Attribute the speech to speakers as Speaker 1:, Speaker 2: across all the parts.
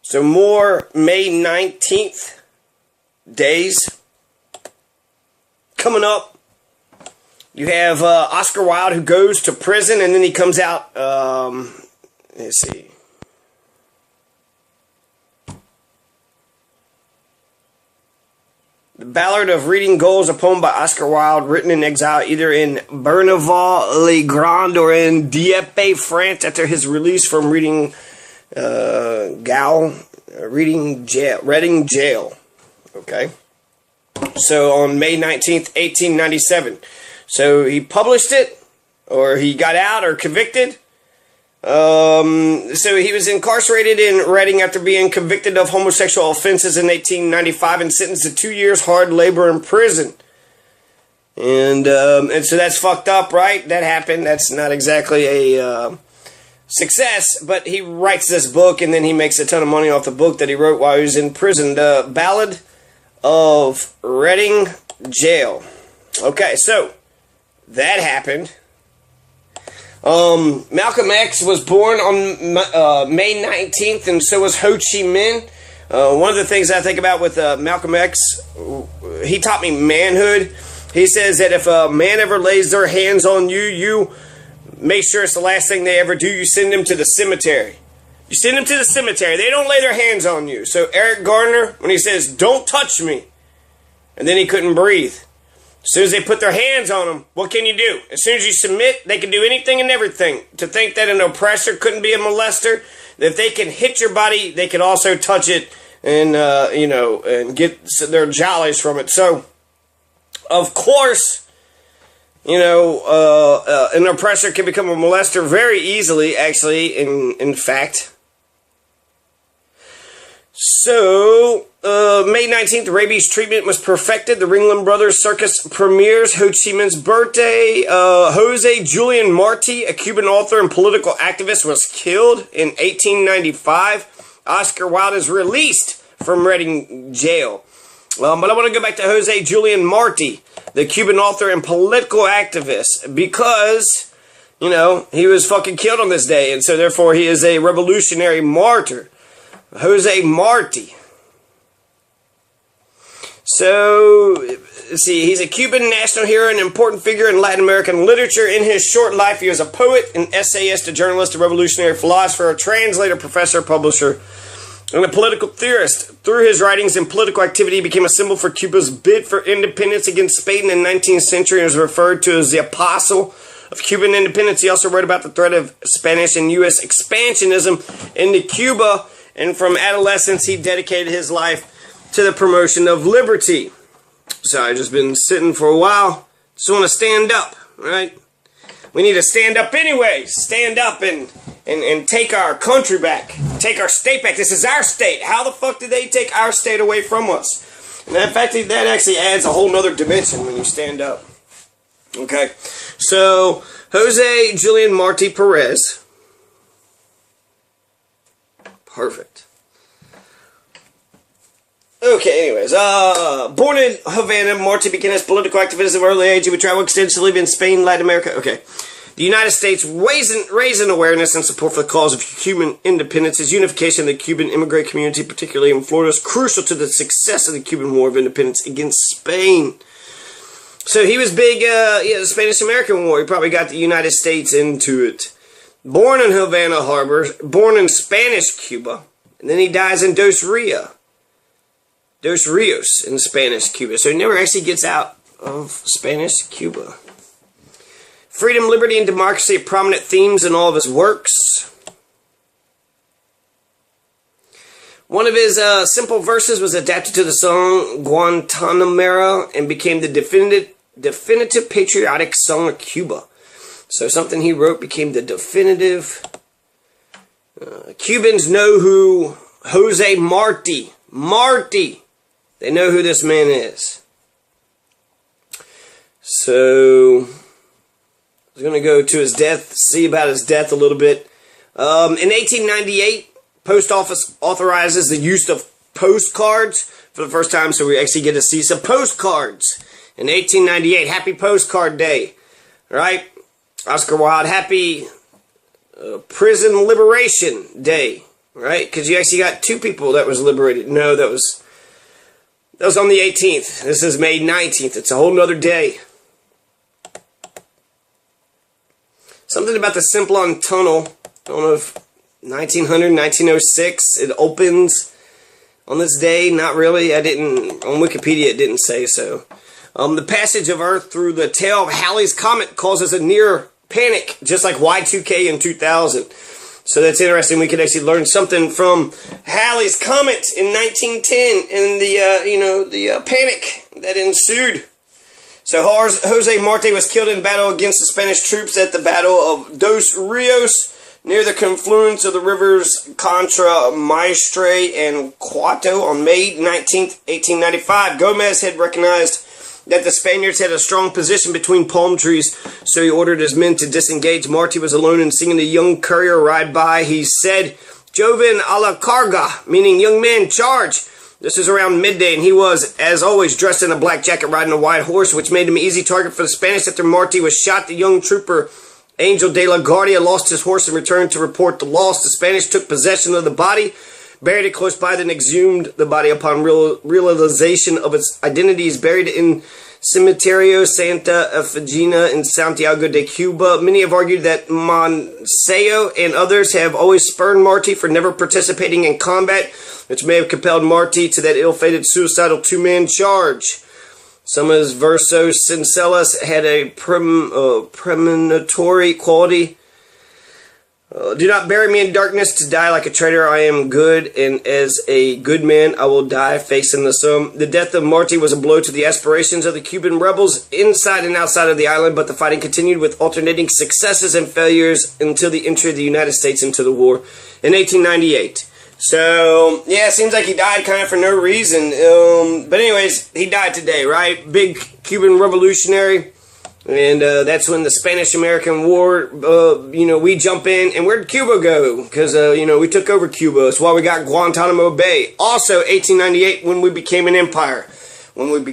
Speaker 1: So more May 19th days coming up. You have Oscar Wilde, who goes to prison, and then he comes out, let's see. The Ballad of Reading Gulls, a poem by Oscar Wilde, written in exile either in Berneval-le-Grand or in Dieppe, France, after his release from Reading Jail. Okay. So on May 19th, 1897. So he published it, or he got out or convicted. So he was incarcerated in Reading after being convicted of homosexual offenses in 1895 and sentenced to 2 years hard labor in prison. And so that's fucked up, right? That happened. That's not exactly a success, but he writes this book and then he makes a ton of money off the book that he wrote while he was in prison. The Ballad of Reading Jail. Okay, so that happened. Malcolm X was born on May 19th, and so was Ho Chi Minh. One of the things I think about with Malcolm X, he taught me manhood. He says that if a man ever lays their hands on you, you make sure it's the last thing they ever do. You send them to the cemetery. You send them to the cemetery. They don't lay their hands on you. So Eric Garner, when he says, "Don't touch me," and then he couldn't breathe. As soon as they put their hands on them, what can you do? As soon as you submit, they can do anything and everything. To think that an oppressor couldn't be a molester, that if they can hit your body, they can also touch it and, and get their jollies from it. So, of course, an oppressor can become a molester very easily, actually, in fact. So, May 19th, rabies treatment was perfected. The Ringling Brothers Circus premieres. Ho Chi Minh's birthday. Jose Julian Marti, a Cuban author and political activist, was killed in 1895. Oscar Wilde is released from Reading Jail. But I want to go back to Jose Julian Marti, the Cuban author and political activist, because, he was fucking killed on this day, and so therefore he is a revolutionary martyr. Jose Marti. So, let's see, he's a Cuban national hero and important figure in Latin American literature. In his short life, he was a poet, an essayist, a journalist, a revolutionary philosopher, a translator, professor, publisher, and a political theorist. Through his writings and political activity, he became a symbol for Cuba's bid for independence against Spain in the 19th century and was referred to as the apostle of Cuban independence. He also wrote about the threat of Spanish and U.S. expansionism into Cuba, and from adolescence, he dedicated his life to the promotion of liberty. So I've just been sitting for a while. Just want to stand up, right? We need to stand up anyway. Stand up and take our country back. Take our state back. This is our state. How the fuck did they take our state away from us? And in fact, that actually adds a whole nother dimension when you stand up. Okay. So, Jose Julian Marti Perez. Perfect. Okay, anyways, born in Havana, Marti began his political activism at an early age. He would travel extensively in Spain, Latin America. Okay. The United States raising awareness and support for the cause of Cuban independence. His unification of the Cuban immigrant community, particularly in Florida, is crucial to the success of the Cuban War of Independence against Spain. So he was big, the Spanish-American War. He probably got the United States into it. Born in Havana Harbor, born in Spanish Cuba, and then he dies in Dos Rios in Spanish Cuba. So he never actually gets out of Spanish Cuba. Freedom, liberty, and democracy are prominent themes in all of his works. One of his simple verses was adapted to the song Guantanamera and became the definitive patriotic song of Cuba. So something he wrote became the definitive. Cubans know who Jose Marti. They know who this man is. So, I was going to go to his death, see about his death a little bit. In 1898, Post Office authorizes the use of postcards for the first time, so we actually get to see some postcards. In 1898, Happy Postcard Day, right? Oscar Wilde, Happy Prison Liberation Day, right? Because you actually got 2 people that was liberated. No, that was on the 18th. This is May 19th. It's a whole nother day. Something about the Simplon Tunnel. I don't know if 1900, 1906. It opens on this day. Not really. On Wikipedia it didn't say so. The passage of Earth through the tail of Halley's Comet causes a near panic, just like Y2K in 2000. So that's interesting. We could actually learn something from Halley's Comet in 1910 and the panic that ensued. So Jose Marte was killed in battle against the Spanish troops at the Battle of Dos Rios near the confluence of the rivers Contra Maestre and Cuato on May 19th, 1895. Gomez had recognized that the Spaniards had a strong position between palm trees, so he ordered his men to disengage. Marte was alone and seeing the young courier ride by, he said, "Joven a la carga," meaning young man, charge. This is around midday, and he was, as always, dressed in a black jacket riding a white horse, which made him an easy target for the Spanish. After Marte was shot, the young trooper Angel de la Guardia lost his horse and returned to report the loss. The Spanish took possession of the body, buried it close by, then exhumed the body upon realization of its identity. Is buried in Cementerio Santa Efigenia in Santiago de Cuba. Many have argued that Monseyo and others have always spurned Marte for never participating in combat, which may have compelled Marte to that ill-fated suicidal 2-man charge. Some of his versos Cincellas had a premonitory quality. Do not bury me in darkness to die like a traitor. I am good, and as a good man I will die facing the sun. The death of Marte was a blow to the aspirations of the Cuban rebels inside and outside of the island, but the fighting continued with alternating successes and failures until the entry of the United States into the war in 1898. So, yeah, it seems like he died kind of for no reason. But anyways, he died today, right? Big Cuban revolutionary. And that's when the Spanish-American War, we jump in. And where'd Cuba go? Because, we took over Cuba. That's why we got Guantanamo Bay. Also, 1898, when we became an empire. We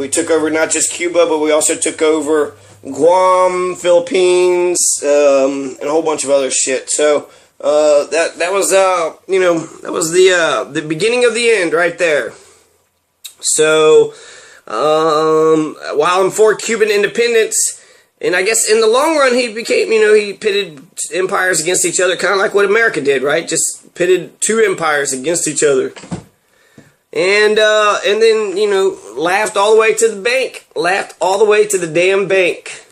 Speaker 1: took over not just Cuba, but we also took over Guam, Philippines, and a whole bunch of other shit. So, that was the beginning of the end right there. So, while I'm for Cuban independence, and I guess in the long run he became, he pitted empires against each other, kind of like what America did, right? Just pitted 2 empires against each other. And then, laughed all the way to the bank. Laughed all the way to the damn bank.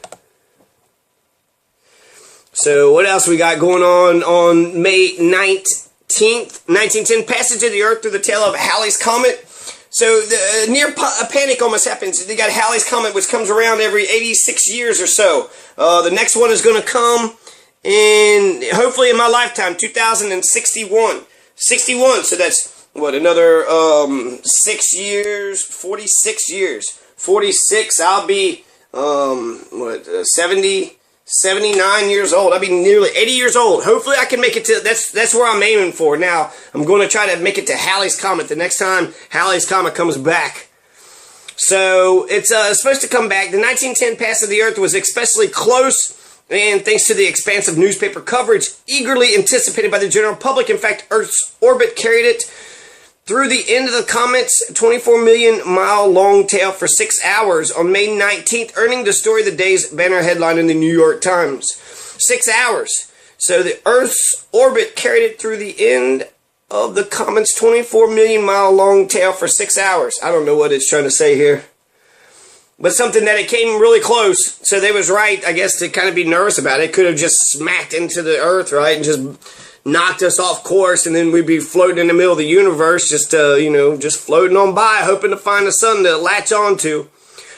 Speaker 1: So what else we got going on May 19th, 1910, passage of the Earth through the tail of Halley's Comet. So the near panic almost happens. They got Halley's Comet, which comes around every 86 years or so. The next one is going to come hopefully in my lifetime, 2061. 61, so that's, what, another 6 years, 46 years. 46, I'll be, 79 years old. I'll be nearly 80 years old. Hopefully I can make it to, that's where I'm aiming for. Now, I'm going to try to make it to Halley's Comet the next time Halley's Comet comes back. So, it's supposed to come back. The 1910 pass of the Earth was especially close, and thanks to the expansive newspaper coverage, eagerly anticipated by the general public. In fact, Earth's orbit carried it through the end of the comet's 24 million mile long tail for 6 hours on May 19th, earning the story of the day's banner headline in the New York Times. 6 hours. So the Earth's orbit carried it through the end of the comet's 24 million mile long tail for 6 hours. I don't know what it's trying to say here. But something that it came really close. So they was right, I guess, to kind of be nervous about it. It could have just smacked into the Earth, right, and just knocked us off course, and then we'd be floating in the middle of the universe, just floating on by, hoping to find the sun to latch on to.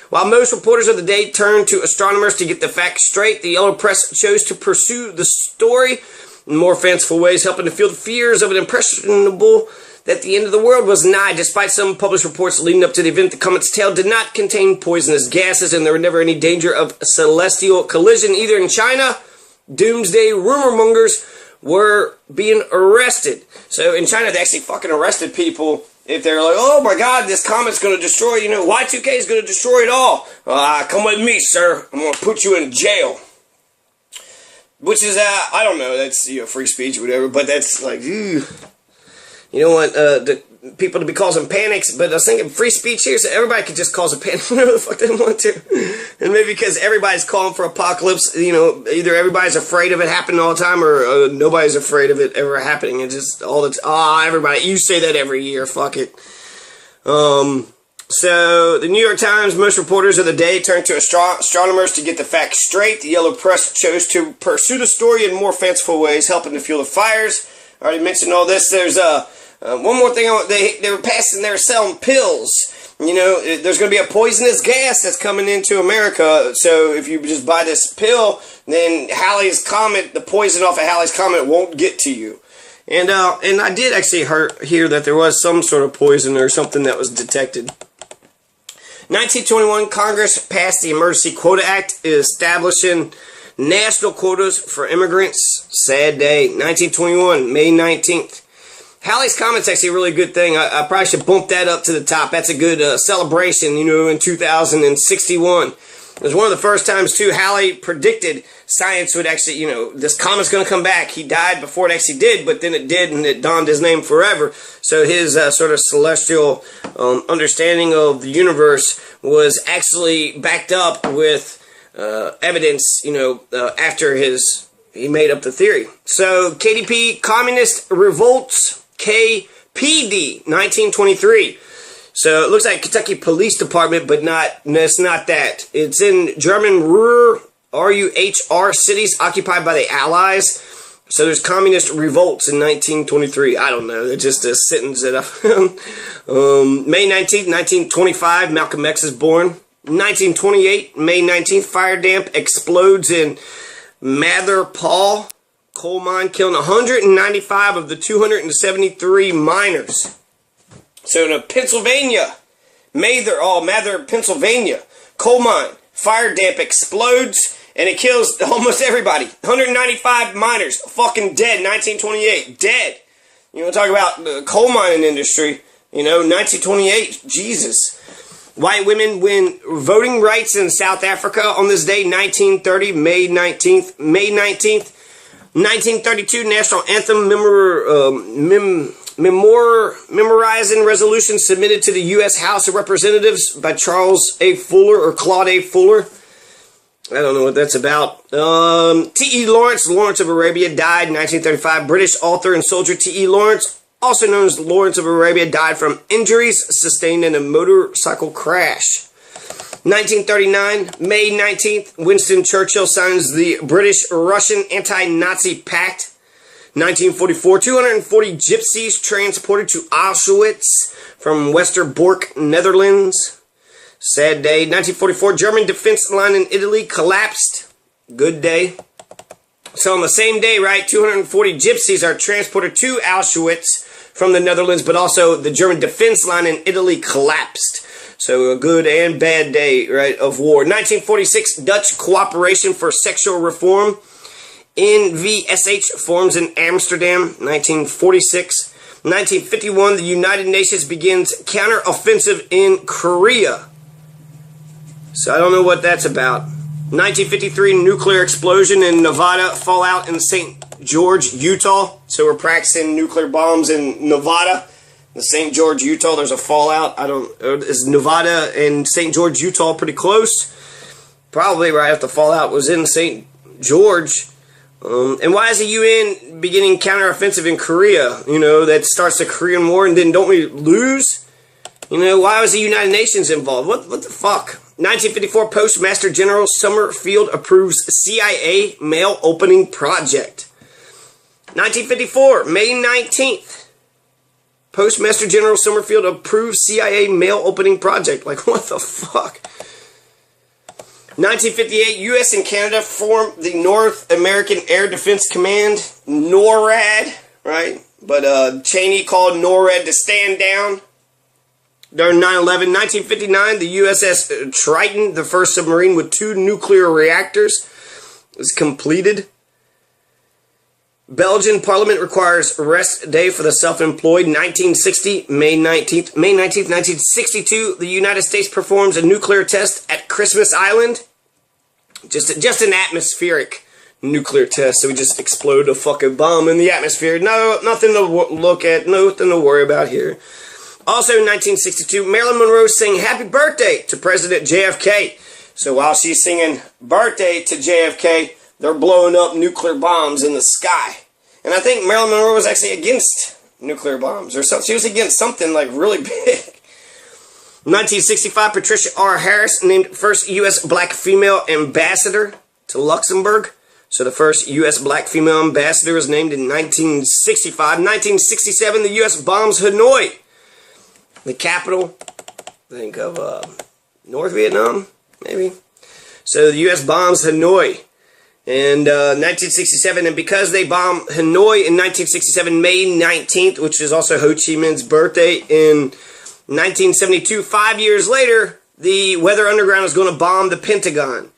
Speaker 1: While most reporters of the day turned to astronomers to get the facts straight, the yellow press chose to pursue the story in more fanciful ways, helping to fuel the fears of an impressionable that the end of the world was nigh. Despite some published reports leading up to the event, the comet's tail did not contain poisonous gases, and there was never any danger of celestial collision either in China. Doomsday rumor mongers were being arrested. So in China, they actually fucking arrested people if they're like, oh my god, this comet's going to destroy, Y2K is going to destroy it all. Come with me, sir. I'm going to put you in jail. which is, I don't know, that's, free speech or whatever, but that's like, you don't want the people to be causing panics, but I was thinking free speech here, so everybody could just cause a panic whenever the fuck they want to. And maybe because everybody's calling for apocalypse, either everybody's afraid of it happening all the time, or nobody's afraid of it ever happening. It's just all the everybody, you say that every year, fuck it. So, the New York Times, most reporters of the day turned to astronomers to get the facts straight. The yellow press chose to pursue the story in more fanciful ways, helping to fuel the fires. I already mentioned all this. There's one more thing. They were selling pills. There's going to be a poisonous gas that's coming into America. So, if you just buy this pill, then Halley's Comet, the poison off of Halley's Comet won't get to you. And I did actually hear that there was some sort of poison or something that was detected. 1921, Congress passed the Emergency Quota Act, establishing national quotas for immigrants. Sad day. 1921, May 19th. Halley's Comet's actually a really good thing. I probably should bump that up to the top. That's a good celebration, in 2061. It was one of the first times, too, Halley predicted science would actually, this comet's going to come back. He died before it actually did, but then it did, and it donned his name forever. So his sort of celestial understanding of the universe was actually backed up with evidence, after he made up the theory. So KDP, Communist Revolts, KPD, 1923. So it looks like Kentucky Police Department, but it's not that. It's in German Ruhr, R-U-H-R cities occupied by the Allies. So there's communist revolts in 1923. I don't know. It's just a sentence that I found. May 19th, 1925, Malcolm X is born. 1928, May 19th, fire damp explodes in Mather Paul coal mine, killing 195 of the 273 miners. So in Pennsylvania, Mather, Pennsylvania, coal mine, fire damp explodes, and it kills almost everybody. 195 miners, fucking dead, 1928, dead. You want to talk about the coal mining industry, 1928, Jesus. White women win voting rights in South Africa on this day, 1930, May 19th. May 19th, 1932, National Anthem memorizing resolution submitted to the U.S. House of Representatives by Charles A. Fuller or Claude A. Fuller. I don't know what that's about. T.E. Lawrence of Arabia, died in 1935. British author and soldier T.E. Lawrence, also known as Lawrence of Arabia, died from injuries sustained in a motorcycle crash. 1939, May 19th, Winston Churchill signs the British-Russian Anti-Nazi Pact. 1944, 240 gypsies transported to Auschwitz from Westerbork, Netherlands. Sad day. 1944, German defense line in Italy collapsed. Good day. So on the same day, right, 240 gypsies are transported to Auschwitz from the Netherlands, but also the German defense line in Italy collapsed. So a good and bad day, right, of war. 1946, Dutch Cooperation for Sexual Reform. NVSH forms in Amsterdam. 1946. 1951, the United Nations begins counteroffensive in Korea. So I don't know what that's about. 1953, nuclear explosion in Nevada, fallout in St. George, Utah. So we're practicing nuclear bombs in Nevada. In St. George, Utah, there's a fallout. Is Nevada and St. George, Utah pretty close? Probably right after the fallout was in St. George. And why is the UN beginning counteroffensive in Korea? That starts the Korean War, and then don't we lose? Why was the United Nations involved? What the fuck? 1954, Postmaster General Summerfield approves CIA mail opening project. 1954, May 19th. Postmaster General Summerfield approves CIA mail opening project. Like, what the fuck? 1958, U.S. and Canada form the North American Air Defense Command, NORAD, right? But Cheney called NORAD to stand down during 9/11. 1959, the USS Triton, the first submarine with 2 nuclear reactors, is completed. Belgian Parliament requires rest day for the self-employed. 1960, May 19th. May 19th, 1962, the United States performs a nuclear test at Christmas Island. Just an atmospheric nuclear test. So we just explode a fucking bomb in the atmosphere. No, nothing to look at, nothing to worry about here. Also in 1962, Marilyn Monroe sang Happy Birthday to President JFK. So while she's singing birthday to JFK, they're blowing up nuclear bombs in the sky. And I think Marilyn Monroe was actually against nuclear bombs or something. She was against something like really big. 1965, Patricia R. Harris named first U.S. black female ambassador to Luxembourg. So the first U.S. black female ambassador was named in 1965. 1967, the U.S. bombs Hanoi, the capital, I think, of North Vietnam, maybe. So the U.S. bombs Hanoi in 1967. And because they bombed Hanoi in 1967, May 19th, which is also Ho Chi Minh's birthday, in 1972, 5 years later, the Weather Underground is going to bomb the Pentagon.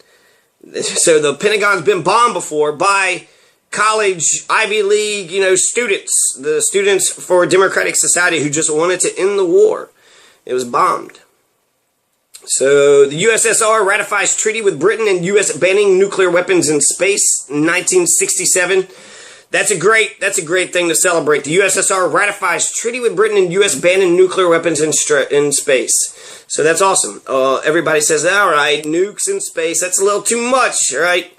Speaker 1: So the Pentagon's been bombed before by college, Ivy League, students. The Students for Democratic Society who just wanted to end the war. It was bombed. So the USSR ratifies treaty with Britain and U.S. banning nuclear weapons in space in 1967. That's a great thing to celebrate. The USSR ratifies treaty with Britain and U.S. banning nuclear weapons in space. So that's awesome. Everybody says, all right, nukes in space, that's a little too much, all right?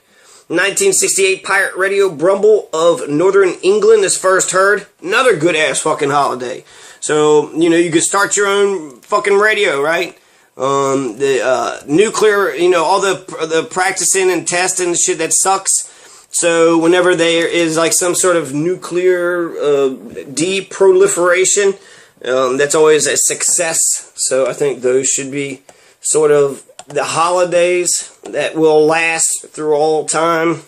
Speaker 1: 1968, pirate radio Brumble of Northern England is first heard. Another good-ass fucking holiday. So, you could start your own fucking radio, right? The nuclear, all the practicing and testing and shit, that sucks. So whenever there is like some sort of nuclear deproliferation, that's always a success. So I think those should be sort of the holidays that will last through all time.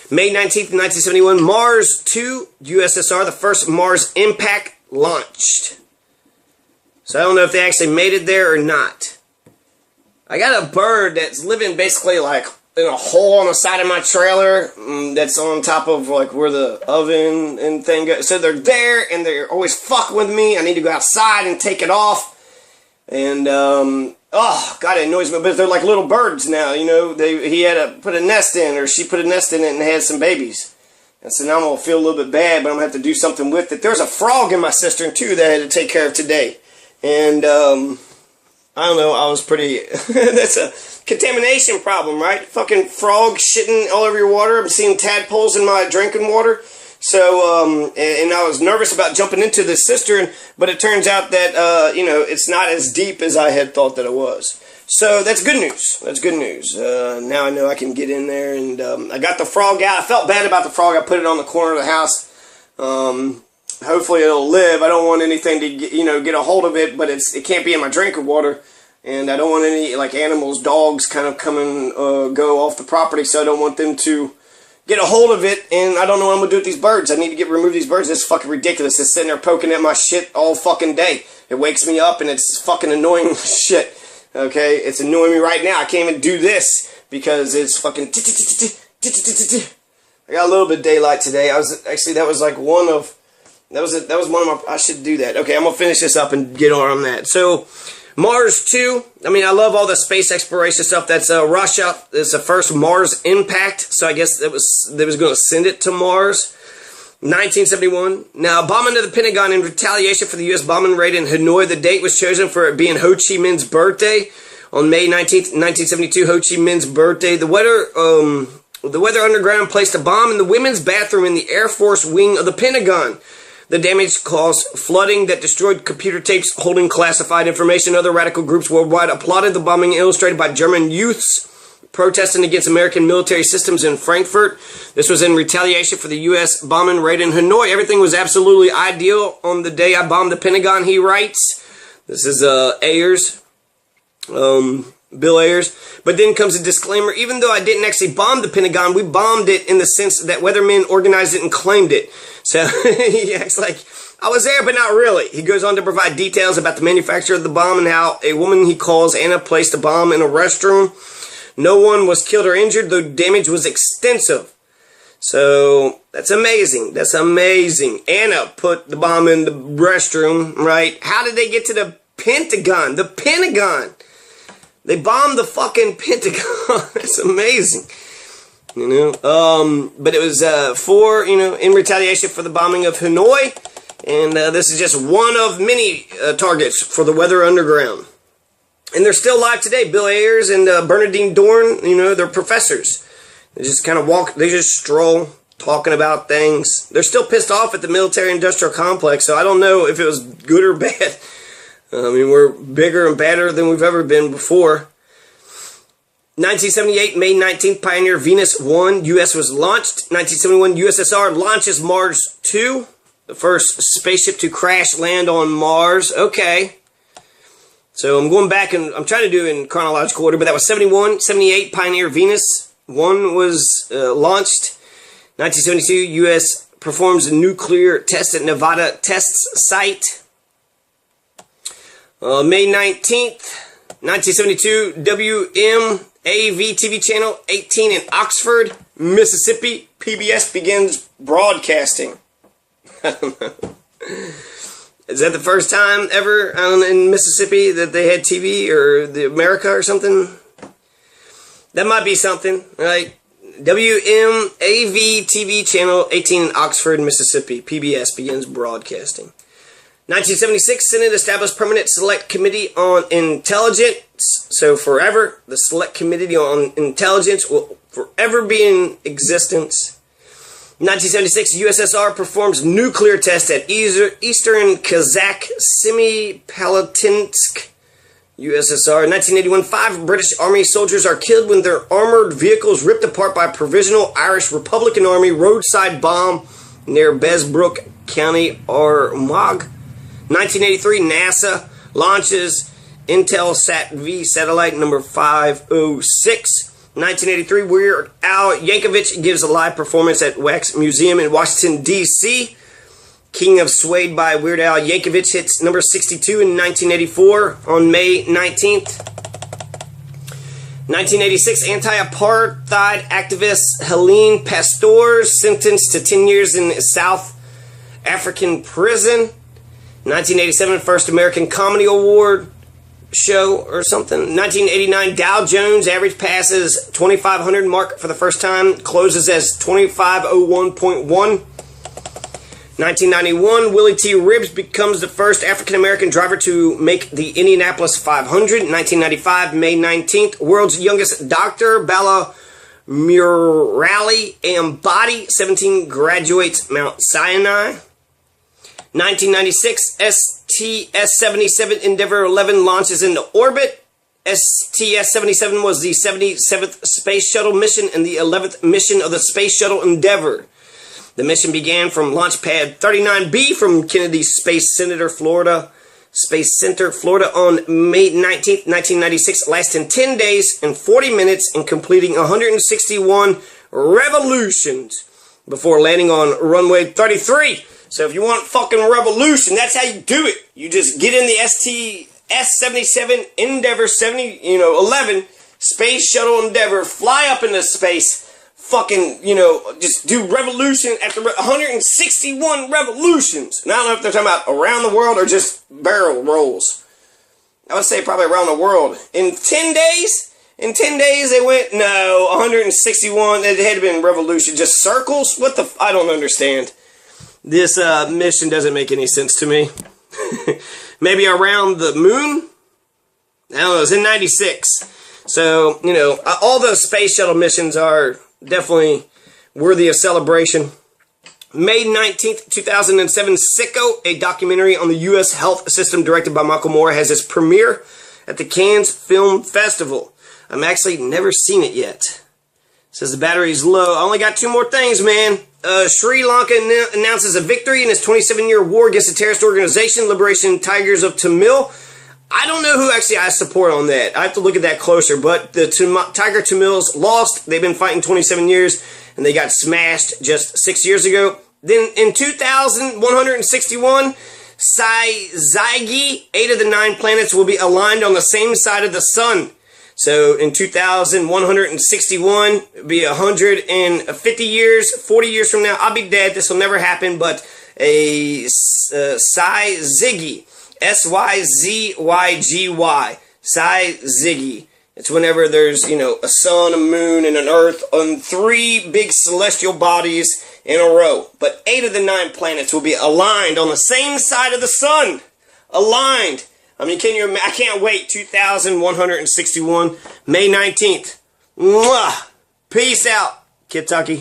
Speaker 1: May 19th, 1971, Mars 2, USSR, the first Mars impact launched. So I don't know if they actually made it there or not. I got a bird that's living basically like in a hole on the side of my trailer that's on top of like where the oven and thing goes. So they're there and they're always fucking with me. I need to go outside and take it off. And oh god, it annoys me. But they're like little birds now, he had to put a nest in, or she put a nest in it and had some babies. And so now I'm gonna feel a little bit bad, but I'm gonna have to do something with it. There's a frog in my cistern too that I had to take care of today. And I don't know, I was pretty that's a contamination problem, right? Fucking frog shitting all over your water. I'm seeing tadpoles in my drinking water. So, and I was nervous about jumping into the cistern, but it turns out that, it's not as deep as I had thought that it was. So that's good news. That's good news. Now I know I can get in there, and I got the frog out. I felt bad about the frog. I put it on the corner of the house. Hopefully it'll live. I don't want anything to get a hold of it, but it can't be in my drinking water. And I don't want any like animals, dogs kind of come and go off the property, so I don't want them to get a hold of it. And I don't know what I'm going to do with these birds. I need to remove these birds. It's fucking ridiculous. It's sitting there poking at my shit all fucking day. It wakes me up and it's fucking annoying shit. Okay? It's annoying me right now. I can't even do this because it's fucking I got a little bit of daylight today. That was one of my, I should do that. Okay, I'm going to finish this up and get on that. So, Mars 2, I love all the space exploration stuff. That's Russia. It's the first Mars impact, so I guess they was going to send it to Mars. 1971. Now, bombing of the Pentagon in retaliation for the U.S. bombing raid in Hanoi. The date was chosen for it being Ho Chi Minh's birthday on May 19th, 1972. Ho Chi Minh's birthday. The Weather Underground placed a bomb in the women's bathroom in the Air Force wing of the Pentagon. The damage caused flooding that destroyed computer tapes holding classified information. Other radical groups worldwide applauded the bombing, illustrated by German youths protesting against American military systems in Frankfurt. This was in retaliation for the U.S. bombing raid in Hanoi. Everything was absolutely ideal on the day I bombed the Pentagon, he writes. This is Ayers, Bill Ayers. But then comes a disclaimer. Even though I didn't actually bomb the Pentagon, we bombed it in the sense that weathermen organized it and claimed it. So he acts like, I was there, but not really. He goes on to provide details about the manufacture of the bomb and how a woman he calls Anna placed a bomb in a restroom. No one was killed or injured, though damage was extensive. So that's amazing. That's amazing. Anna put the bomb in the restroom, right? How did they get to the Pentagon? The Pentagon! They bombed the fucking Pentagon. That's amazing. you know. But it was for, you know, in retaliation for the bombing of Hanoi, and this is just one of many targets for the Weather Underground. And they're still alive today. Bill Ayers and Bernardine Dorn, you know, they're professors. They just kind of walk, they just stroll, talking about things. They're still pissed off at the military-industrial complex, so I don't know if it was good or bad. I mean, we're bigger and badder than we've ever been before. 1978, May 19th, Pioneer Venus 1, U.S. was launched. 1971, USSR launches Mars 2, the first spaceship to crash land on Mars. Okay. So I'm going back, and I'm trying to do it in chronological order, but that was 71, 78, Pioneer Venus 1 was launched. 1972, U.S. performs a nuclear test at Nevada test site. May 19th, 1972, WMAV TV channel 18 in Oxford, Mississippi, PBS begins broadcasting. I don't know. Is that the first time ever in Mississippi that they had TV, or the America or something? That might be something, right? WMAV TV channel 18 in Oxford, Mississippi, PBS begins broadcasting. 1976, Senate established Permanent Select Committee on Intelligence. So forever, the Select Committee on Intelligence will forever be in existence. 1976, USSR performs nuclear test at Eastern Kazakh Semipalatinsk, USSR. 1981, 5 British Army soldiers are killed when their armored vehicles ripped apart by Provisional Irish Republican Army roadside bomb near Besbrook, County Armagh. 1983, NASA launches Intelsat V satellite number 506. 1983, Weird Al Yankovic gives a live performance at Wax Museum in Washington, D.C. King of Suede by Weird Al Yankovic hits number 62 in 1984 on May 19th. 1986, anti-apartheid activist Helene Pastor sentenced to 10 years in South African prison. 1987, First American Comedy Award show or something. 1989, Dow Jones average passes 2,500 mark for the first time, closes as 2501.1. 1991, Willie T. Ribbs becomes the first African-American driver to make the Indianapolis 500. 1995, May 19th, world's youngest doctor, Bala Murali Ambati, 17, graduates Mount Sinai. 1996, STS-77 Endeavour 11 launches into orbit. STS-77 was the 77th Space Shuttle mission and the 11th mission of the Space Shuttle Endeavour. The mission began from Launch Pad 39B from Kennedy Space Center, Florida, on May 19th, 1996, lasting 10 days and 40 minutes and completing 161 revolutions before landing on runway 33. So if you want fucking revolution, that's how you do it. You just get in the STS-77 Endeavour 11 Space Shuttle Endeavour, fly up into space, fucking, just do revolution after 161 revolutions. And I don't know if they're talking about around the world or just barrel rolls. I would say probably around the world. In 10 days they went, no, 161, it had been revolution. Just circles? What the, I don't understand. This mission doesn't make any sense to me. Maybe around the moon? I don't know, it was in 96. So, all those space shuttle missions are definitely worthy of celebration. May 19th, 2007, Sicko, a documentary on the U.S. health system directed by Michael Moore, has its premiere at the Cannes Film Festival. I've actually never seen it yet. It says the battery's low. I only got 2 more things, man. Sri Lanka announces a victory in its 27-year war against the terrorist organization, Liberation Tigers of Tamil. I don't know who actually I support on that. I have to look at that closer, but the Tiger Tamils lost. They've been fighting 27 years, and they got smashed just 6 years ago. Then in 2161, Zygi, 8 of the 9 planets will be aligned on the same side of the sun. So in 2161, it'll be 150 years, 40 years from now, I'll be dead. This will never happen, but a Syzygy, Syzygy, Syzygy, It's whenever there's, a sun, a moon, and an earth on 3 big celestial bodies in a row. But 8 of the 9 planets will be aligned on the same side of the sun. Aligned. I mean, I can't wait. 2161, May 19th. Mwah! Peace out, Kentucky.